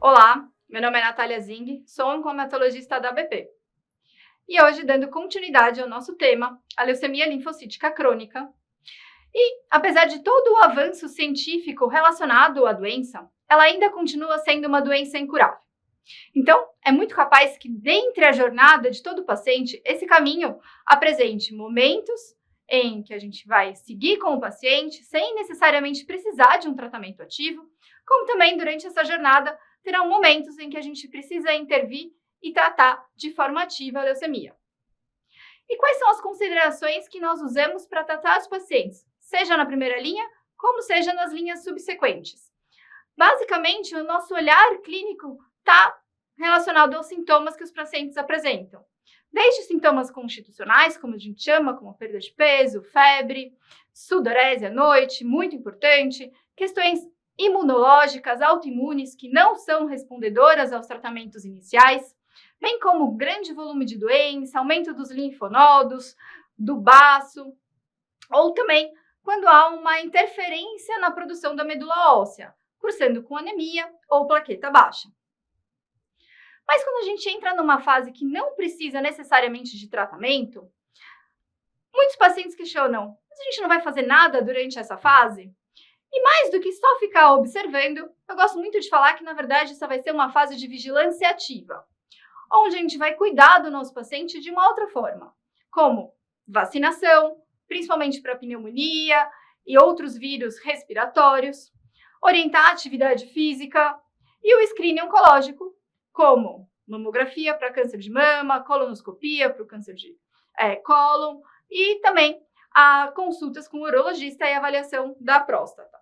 Olá, meu nome é Natália Zing, sou oncomatologista da BP. E hoje, dando continuidade ao nosso tema, a leucemia linfocítica crônica. E, apesar de todo o avanço científico relacionado à doença, ela ainda continua sendo uma doença incurável. Então, é muito capaz que, dentre a jornada de todo paciente, esse caminho apresente momentos em que a gente vai seguir com o paciente sem necessariamente precisar de um tratamento ativo, como também durante essa jornada terão momentos em que a gente precisa intervir e tratar de forma ativa a leucemia. E quais são as considerações que nós usamos para tratar os pacientes, seja na primeira linha, como seja nas linhas subsequentes? Basicamente, o nosso olhar clínico está relacionado aos sintomas que os pacientes apresentam. Desde sintomas constitucionais, como a gente chama, como perda de peso, febre, sudorese à noite, muito importante, questões imunológicas, autoimunes, que não são respondedoras aos tratamentos iniciais, bem como grande volume de doença, aumento dos linfonodos, do baço, ou também quando há uma interferência na produção da medula óssea, cursando com anemia ou plaqueta baixa. Mas quando a gente entra numa fase que não precisa necessariamente de tratamento, muitos pacientes questionam, mas a gente não vai fazer nada durante essa fase? E mais do que só ficar observando, eu gosto muito de falar que, na verdade, essa vai ser uma fase de vigilância ativa, onde a gente vai cuidar do nosso paciente de uma outra forma, como vacinação, principalmente para pneumonia e outros vírus respiratórios, orientar a atividade física e o screening oncológico, como mamografia para câncer de mama, colonoscopia para o câncer de cólon e também consultas com o urologista e avaliação da próstata.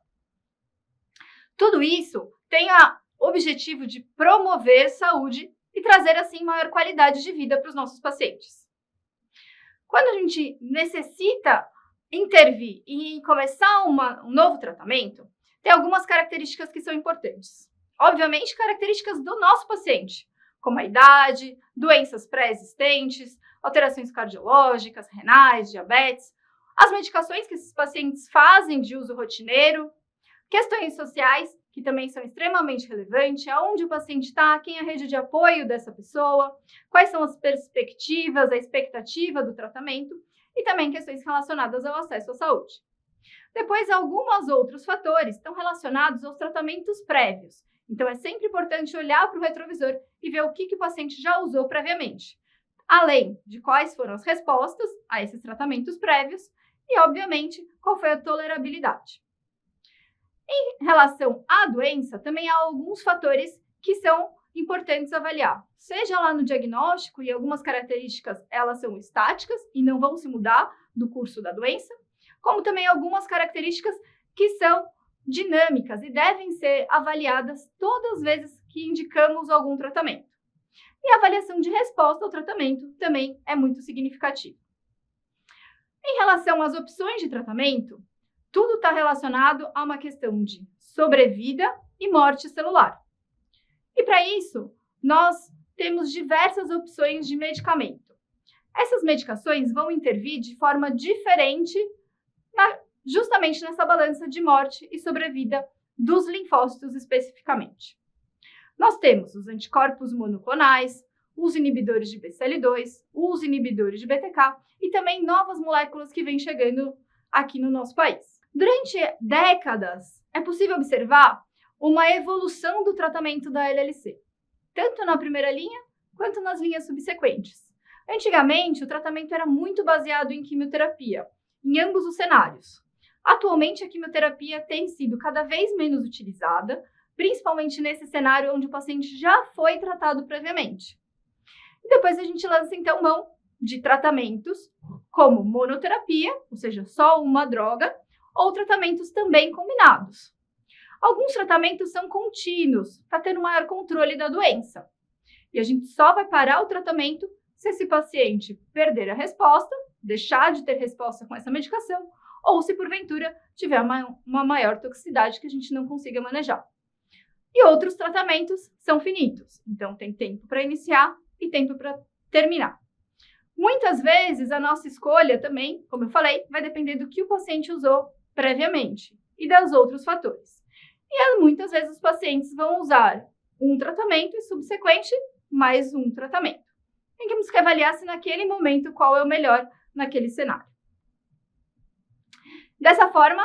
Tudo isso tem o objetivo de promover saúde e trazer, assim, maior qualidade de vida para os nossos pacientes. Quando a gente necessita intervir e começar um novo tratamento, tem algumas características que são importantes. Obviamente, características do nosso paciente, como a idade, doenças pré-existentes, alterações cardiológicas, renais, diabetes, as medicações que esses pacientes fazem de uso rotineiro, questões sociais, que também são extremamente relevantes, aonde o paciente está, quem é a rede de apoio dessa pessoa, quais são as perspectivas, a expectativa do tratamento e também questões relacionadas ao acesso à saúde. Depois, alguns outros fatores estão relacionados aos tratamentos prévios. Então, é sempre importante olhar para o retrovisor e ver o que o paciente já usou previamente, além de quais foram as respostas a esses tratamentos prévios e, obviamente, qual foi a tolerabilidade. Em relação à doença, também há alguns fatores que são importantes avaliar. Seja lá no diagnóstico, e algumas características elas são estáticas e não vão se mudar do curso da doença, como também algumas características que são dinâmicas e devem ser avaliadas todas as vezes que indicamos algum tratamento. E a avaliação de resposta ao tratamento também é muito significativa. Em relação às opções de tratamento, tudo está relacionado a uma questão de sobrevida e morte celular. E para isso, nós temos diversas opções de medicamento. Essas medicações vão intervir de forma diferente justamente nessa balança de morte e sobrevida dos linfócitos especificamente. Nós temos os anticorpos monoclonais, os inibidores de BCL2, os inibidores de BTK e também novas moléculas que vêm chegando aqui no nosso país. Durante décadas, é possível observar uma evolução do tratamento da LLC, tanto na primeira linha quanto nas linhas subsequentes. Antigamente, o tratamento era muito baseado em quimioterapia, em ambos os cenários. Atualmente, a quimioterapia tem sido cada vez menos utilizada, principalmente nesse cenário onde o paciente já foi tratado previamente. E depois a gente lança, então, mão de tratamentos como monoterapia, ou seja, só uma droga, ou tratamentos também combinados. Alguns tratamentos são contínuos, para ter um maior controle da doença. E a gente só vai parar o tratamento se esse paciente perder a resposta, deixar de ter resposta com essa medicação, ou se porventura tiver uma maior toxicidade que a gente não consiga manejar. E outros tratamentos são finitos, então tem tempo para iniciar e tempo para terminar. Muitas vezes a nossa escolha também, como eu falei, vai depender do que o paciente usou previamente e dos outros fatores. E muitas vezes os pacientes vão usar um tratamento e subsequente mais um tratamento. Temos que avaliar se naquele momento qual é o melhor naquele cenário. Dessa forma,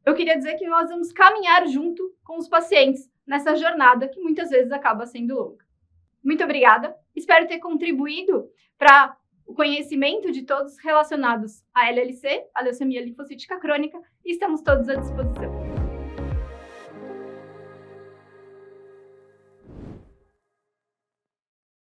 eu queria dizer que nós vamos caminhar junto com os pacientes nessa jornada que muitas vezes acaba sendo longa. Muito obrigada, espero ter contribuído para o conhecimento de todos relacionados à LLC, a leucemia linfocítica crônica, e estamos todos à disposição.